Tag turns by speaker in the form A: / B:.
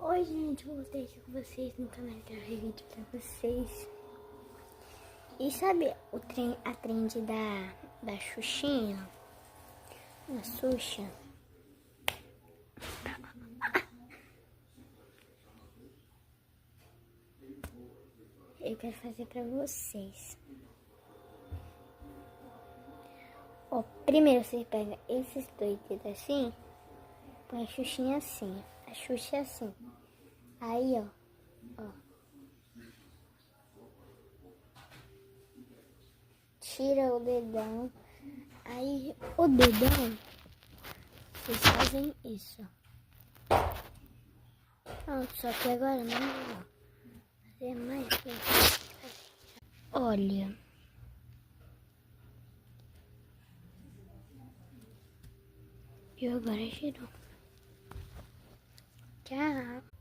A: Oi gente, voltei aqui com vocês no canal de gravar vídeo pra vocês. E sabe a trend da Xuxinha? Da Xuxa? Eu quero fazer pra vocês. Ó, primeiro você pega esses dois dedos assim, põe a Xuxinha assim, a Xuxa assim. Aí, ó. Tira o dedão. Aí, o dedão, vocês fazem isso. Pronto, só que agora não vou fazer mais. Olha. E agora girou. Tchau.